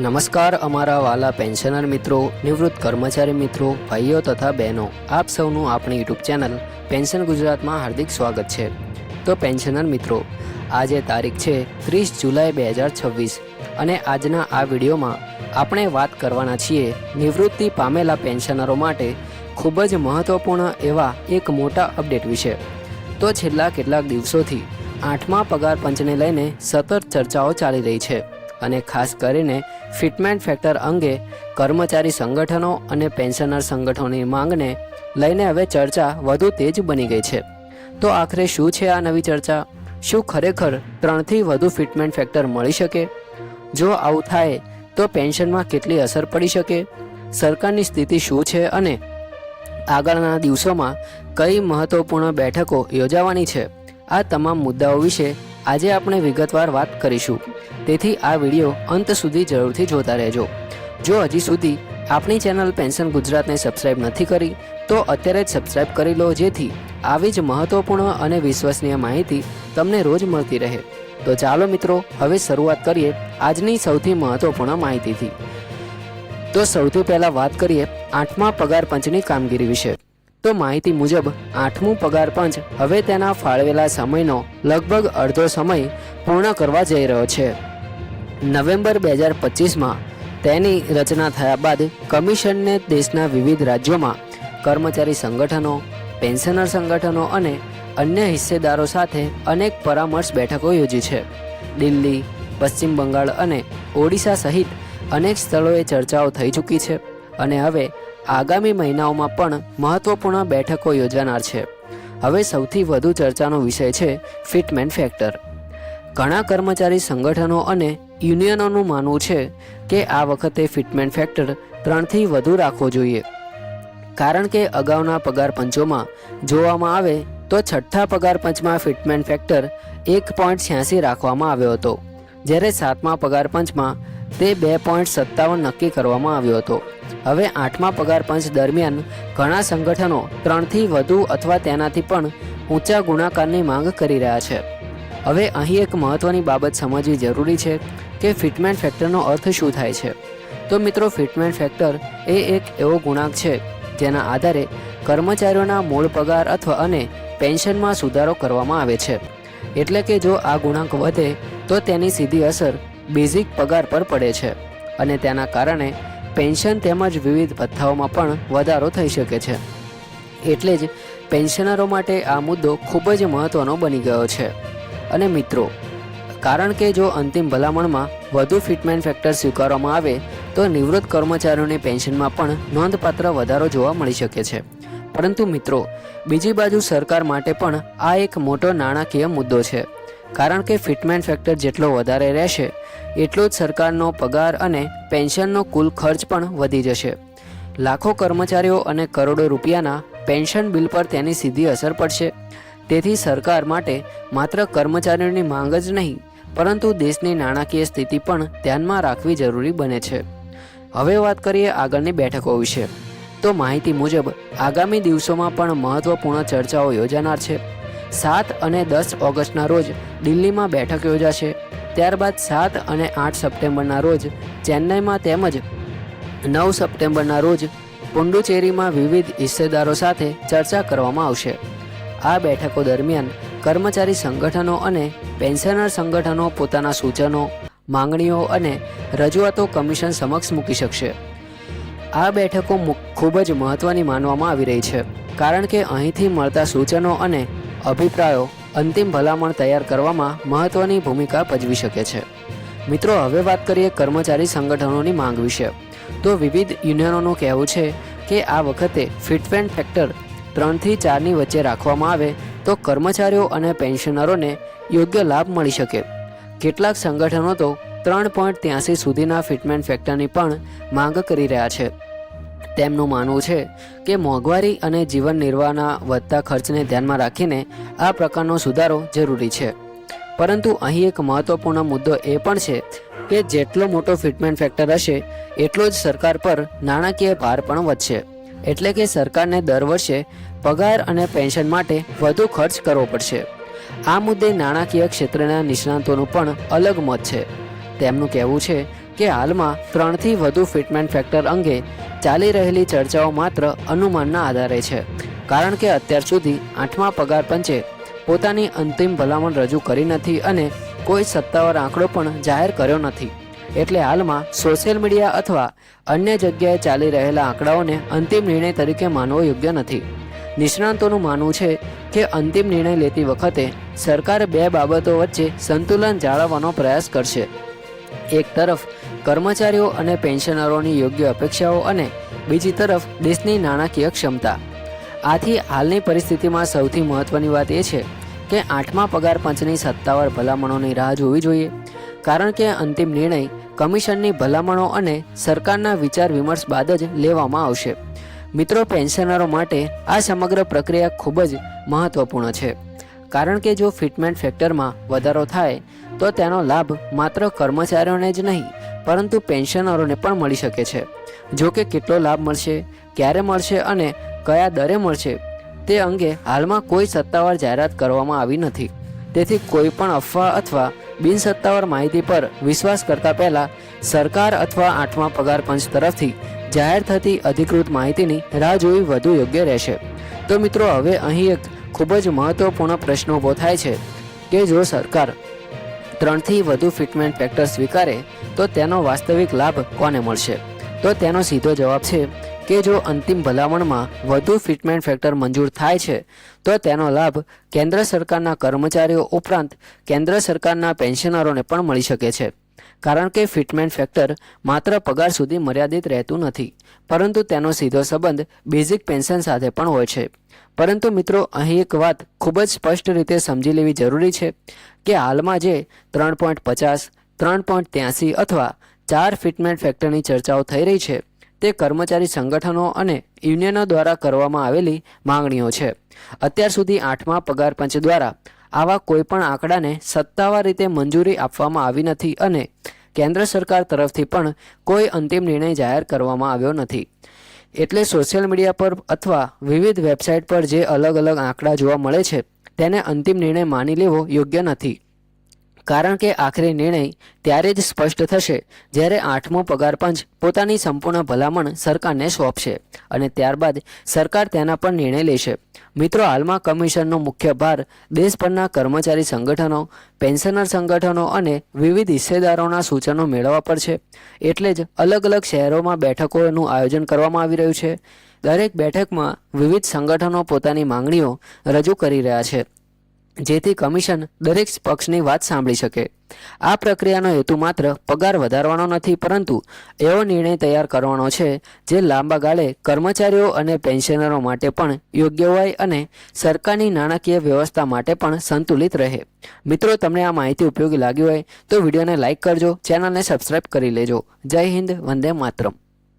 નમસ્કાર અમારા વાલા પેન્શનર મિત્રો, નિવૃત્ત કર્મચારી મિત્રો, ભાઈઓ તથા બહેનો, આપ સૌનું આપણી યુટ્યુબ ચેનલ પેન્શન ગુજરાતમાં હાર્દિક સ્વાગત છે। તો પેન્શનર મિત્રો, આજે તારીખ છે 30 જુલાઈ 2026 અને આજના આ વિડીયોમાં આપણે વાત કરવાના છીએ નિવૃત્તિ પામેલા પેન્શનરો માટે ખૂબ જ મહત્વપૂર્ણ એવા એક મોટા અપડેટ વિશે। તો છેલ્લા કેટલાક દિવસોથી 8મા પગાર પંચને લઈને સતત ચર્ચાઓ ચાલી રહી છે અને ખાસ કરીને ફિટમેન્ટ ફેક્ટર અંગે કર્મચારી સંગઠનો અને પેન્શનર સંગઠનોની માંગને લઈને હવે ચર્ચા વધુ તેજ બની ગઈ છે। તો આખરે શું છે આ નવી ચર્ચા? શું ખરેખર 3થી વધુ ફિટમેન્ટ ફેક્ટર મળી શકે? જો આવું થાય તો પેન્શનમાં કેટલી અસર પડી શકે? સરકારની સ્થિતિ શું છે અને આગળના દિવસોમાં કઈ મહત્વપૂર્ણ બેઠકો યોજાવાની છે? આ તમામ મુદ્દાઓ વિશે આજે આપણે વિગતવાર વાત કરીશું, તેથી આ વિડીયો અંત સુધી જરૂરથી જોતા રહેજો। જો હજી સુધી આપણી ચેનલ પેન્શન ગુજરાતને સબસ્ક્રાઇબ નથી કરી તો અત્યારે જ સબસ્ક્રાઇબ કરી લો, જેથી આવી જ મહત્વપૂર્ણ અને વિશ્વસનીય માહિતી તમને રોજ મળતી રહે। તો ચાલો મિત્રો, હવે શરૂઆત કરીએ આજની સૌથી મહત્વપૂર્ણ માહિતીથી। તો સૌથી પહેલાં વાત કરીએ 8મા પગાર પંચની કામગીરી વિશે। તો માહિતી મુજબ 8મું પગાર પંચ હવે તેના ફાળવેલા સમયનો લગભગ અડધો સમય પૂર્ણ કરવા જઈ રહ્યો છે। નવેમ્બર 2025માં તેની રચના થયા બાદ કમિશનને દેશના વિવિધ રાજ્યોમાં કર્મચારી સંગઠનો, પેન્શનર સંગઠનો અને અન્ય હિસ્સેદારો સાથે અનેક પરામર્શ બેઠકો યોજી છે। દિલ્હી, પશ્ચિમ બંગાળ અને ઓડિશા સહિત અનેક સ્થળોએ ચર્ચાઓ થઈ ચૂકી છે અને હવે આગામી મહિનાઓમાં પણ મહત્વપૂર્ણ બેઠકો યોજાનાર છે। હવે સૌથી વધુ ચર્ચાનો વિષય છે ફિટમેન્ટ ફેક્ટર। ઘણા કર્મચારી સંગઠનો અને યુનિયનોનું માનવું છે કે આ વખતે ફિટમેન્ટ ફેક્ટર 3થી વધુ રાખવો જોઈએ, કારણ કે અગાઉના પગાર પંચોમાં જોવામાં આવે તો છઠ્ઠા પગાર પંચમાં ફિટમેન્ટ ફેક્ટર 1.86 રાખવામાં આવ્યો હતો, જ્યારે 7મા પગાર પંચમાં તે 2.57 નક્કી કરવામાં આવ્યો હતો। હવે 8મા પગાર પંચ દરમિયાન ઘણા સંગઠનો 3થી વધુ અથવા તેનાથી પણ ઊંચા ગુણાકારની માંગ કરી રહ્યા છે। હવે અહીં એક મહત્વની બાબત સમજવી જરૂરી છે કે ફિટમેન્ટ ફેક્ટરનો અર્થ શું થાય છે। તો મિત્રો, ફિટમેન્ટ ફેક્ટર એ એક એવો ગુણાંક છે જેના આધારે કર્મચારીઓના મૂળ પગાર અથવા અને પેન્શનમાં સુધારો કરવામાં આવે છે। એટલે કે જો આ ગુણાંક વધે તો તેની સીધી અસર બેઝિક પગાર પર પડે છે અને તેના કારણે પેન્શન તેમજ વિવિધ ભથ્થાઓમાં પણ વધારો થઈ શકે છે। એટલે જ પેન્શનરો માટે આ મુદ્દો ખૂબ જ મહત્વનો બની ગયો છે। અને મિત્રો, કારણ કે જો અંતિમ ભલામણમાં વધુ ફિટમેન્ટ ફેક્ટર સ્વીકારવામાં આવે તો નિવૃત્ત કર્મચારીઓની પેન્શનમાં પણ નોંધપાત્ર વધારો જોવા મળી શકે છે। પરંતુ મિત્રો, બીજી બાજુ સરકાર માટે પણ આ એક મોટો નાણાકીય મુદ્દો છે, કારણ કે ફિટમેન્ટ ફેક્ટર જેટલો વધારે રહેશે એટલો જ સરકારનો પગાર અને પેન્શનનો કુલ ખર્ચ પણ વધી જશે। લાખો કર્મચારીઓ અને કરોડો રૂપિયાના પેન્શન બિલ પર તેની સીધી અસર પડશે। તેથી સરકાર માટે માત્ર કર્મચારીઓની માંગ જ નહીં, પરંતુ દેશની નાણાકીય સ્થિતિ પણ ધ્યાનમાં રાખવી જરૂરી બને છે। હવે વાત કરીએ આગળની બેઠકો વિશે। તો માહિતી મુજબ આગામી દિવસોમાં પણ મહત્વપૂર્ણ ચર્ચાઓ યોજાનાર છે। 7 અને 10 ઓગસ્ટના રોજ દિલ્હીમાં બેઠક યોજાશે, ત્યારબાદ 7 અને 8 સપ્ટેમ્બરના રોજ ચેન્નઈમાં તેમજ 9 સપ્ટેમ્બરના રોજ પુડુચેરીમાં વિવિધ હિસ્સેદારો સાથે ચર્ચા કરવામાં આવશે। આ બેઠકો દરમિયાન કર્મચારી સંગઠનો અને પેન્શનર સંગઠનો પોતાના સૂચનો, માંગણીઓ અને રજૂઆતો કમિશન સમક્ષ મૂકી શકશે। આ બેઠકો ખૂબ જ મહત્વની માનવામાં આવી રહી છે, કારણ કે અહીંથી મળતા સૂચનો અને અભિપ્રાયો અંતિમ ભલામણ તૈયાર કરવામાં મહત્વની ભૂમિકા ભજવી શકે છે। મિત્રો, હવે વાત કરીએ કર્મચારી સંગઠનોની માંગ વિશે। તો વિવિધ યુનિયનોનું કહેવું છે કે આ વખતે ફિટમેન્ટ ફેક્ટર 3થી 4ની વચ્ચે રાખવામાં આવે તો કર્મચારીઓ અને પેન્શનરોને યોગ્ય લાભ મળી શકે। કેટલાક સંગઠનો તો 3.83 સુધીના ફિટમેન્ટ ફેક્ટરની પણ માંગ કરી રહ્યા છે। તેમનું માનવું છે કે મોંઘવારી અને જીવન નિર્વાહના વધતા ખર્ચને ધ્યાનમાં રાખીને આ પ્રકારનો સુધારો જરૂરી છે। પરંતુ અહીં એક મહત્વપૂર્ણ મુદ્દો એ પણ છે કે જેટલો મોટો ફિટમેન્ટ ફેક્ટર હશે એટલો જ સરકાર પર નાણાકીય ભાર પણ વધશે। એટલે કે સરકારને દર વર્ષે પગાર અને પેન્શન માટે વધુ ખર્ચ કરવો પડશે। આ મુદ્દે નાણાકીય ક્ષેત્રના નિષ્ણાતોનું પણ અલગ મત છે। તેમનું કહેવું છે કે હાલમાં 3થી વધુ ફિટમેન્ટ ફેક્ટર અંગે ચાલી રહેલી ચર્ચાઓ માત્ર અનુમાનના આધારે છે, કારણ કે અત્યાર સુધી 8મા પગાર પંચે પોતાની અંતિમ ભલામણ રજૂ કરી નથી અને કોઈ સત્તાવાર આંકડો પણ જાહેર કર્યો નથી. એટલે હાલમાં સોશિયલ મીડિયા અથવા અન્ય જગ્યાએ ચાલી રહેલા આંકડાઓને અંતિમ નિર્ણય તરીકે માનવો યોગ્ય નથી. નિષ્ણાંતોનું માનવું છે કે અંતિમ નિર્ણય લેતી વખતે સરકાર બે બાબતો વચ્ચે સંતુલન જાળવવાનો પ્રયાસ કરશે. એક તરફ કર્મચારીઓ અને પેન્શનરોની યોગ્ય અપેક્ષાઓ અને બીજી તરફ દેશની નાણાકીય ક્ષમતા. આથી હાલની પરિસ્થિતિમાં સૌથી મહત્વની વાત એ છે કે 8મા પગાર પંચની સત્તાવાર ભલામણોની રાહ જોવી જોઈએ, કારણ કે અંતિમ નિર્ણય કમિશનની ભલામણો અને સરકારના વિચાર વિમર્શ બાદ જ લેવામાં આવશે. મિત્રો, પેન્શનરો માટે આ સમગ્ર પ્રક્રિયા ખૂબ જ મહત્વપૂર્ણ છે, કારણ કે જો ફિટમેન્ટ ફેક્ટરમાં વધારો થાય તો તેનો લાભ માત્ર કર્મચારીઓને જ નહીં પરંતુ પેન્શનરોને પણ મળી શકે છે. જો કે કેટલો લાભ મળશે, ક્યારે મળશે અને કયા દરે મળશે તે અંગે હાલમાં કોઈ સત્તાવાર જાહેરાત કરવામાં આવી નથી. તેથી કોઈ પણ અફવા અથવા બિનસત્તાવાર માહિતી પર વિશ્વાસ કરતા પહેલા સરકાર અથવા 8મા પગાર પંચ તરફથી જાહેર થતી અધિકૃત માહિતીની રાહ જોવી વધુ યોગ્ય રહેશે. તો મિત્રો, હવે અહીં એક ખૂબ જ મહત્વપૂર્ણ પ્રશ્ન ઊભો થાય છે કે જો સરકાર 3થી વધુ ફિટમેન્ટ ફેક્ટર સ્વીકારે તો તેનો વાસ્તવિક લાભ કોને મળશે? તો તેનો સીધો જવાબ છે કે જો અંતિમ ભલામણમાં વધુ ફિટમેન્ટ ફેક્ટર મંજૂર થાય છે તો તેનો લાભ કેન્દ્ર સરકારના કર્મચારીઓ ઉપરાંત કેન્દ્ર સરકારના પેન્શનરોને પણ મળી શકે છે, કારણ કે ફિટમેન્ટ ફેક્ટર માત્ર પગાર સુધી મર્યાદિત રહેતું નથી, પરંતુ તેનો સીધો સંબંધ બેઝિક પેન્શન સાથે પણ હોય છે. પરંતુ મિત્રો, અહીં એક વાત ખૂબ જ સ્પષ્ટ રીતે સમજી લેવી જરૂરી છે કે હાલમાં જે 3.50, 3.83 અથવા 4 ફિટમેન્ટ ફેક્ટરની ચર્ચાઓ થઈ રહી છે તે કર્મચારી સંગઠનો અને યુનિયનો દ્વારા કરવામાં આવેલી માંગણીઓ છે. અત્યાર સુધી 8મા પગાર પંચ દ્વારા આવા કોઈપણ આંકડાને સત્તાવાર રીતે મંજૂરી આપવામાં આવી નથી અને કેન્દ્ર સરકાર તરફથી પણ કોઈ અંતિમ નિર્ણય જાહેર કરવામાં આવ્યો નથી. એટલે સોશિયલ મીડિયા પર અથવા વિવિધ વેબસાઇટ પર જે અલગ અલગ આંકડા જોવા મળે છે તેને અંતિમ નિર્ણય માની લેવો યોગ્ય નથી, કારણ કે આખરી નિર્ણય ત્યારે જ સ્પષ્ટ થશે જ્યારે 8મો પગાર પંચ પોતાની સંપૂર્ણ ભલામણ સરકારને સોંપશે અને ત્યારબાદ સરકાર તેના પર નિર્ણય લેશે. મિત્રો, હાલમાં કમિશનનો મુખ્ય ભાર દેશભરના કર્મચારી સંગઠનો, પેન્શનર સંગઠનો અને વિવિધ હિસ્સેદારોના સૂચનો મેળવવા પર છે. એટલે જ અલગ અલગ શહેરોમાં બેઠકોનું આયોજન કરવામાં આવી રહ્યું છે. દરેક બેઠકમાં વિવિધ સંગઠનો પોતાની માંગણીઓ રજૂ કરી રહ્યા છે, જેથી કમિશન દરેક પક્ષની વાત સાંભળી શકે. આ પ્રક્રિયાનો હેતુ માત્ર પગાર વધારવાનો નથી, પરંતુ એવો નિર્ણય તૈયાર કરવાનો છે જે લાંબા ગાળે કર્મચારીઓ અને પેન્શનરો માટે પણ યોગ્ય હોય અને સરકારની નાણાકીય વ્યવસ્થા માટે પણ સંતુલિત રહે. મિત્રો, તમને આ માહિતી ઉપયોગી લાગી હોય તો વિડીયોને લાઇક કરજો, ચેનલને સબસ્ક્રાઇબ કરી લેજો. જય હિન્દ, વંદે માતરમ.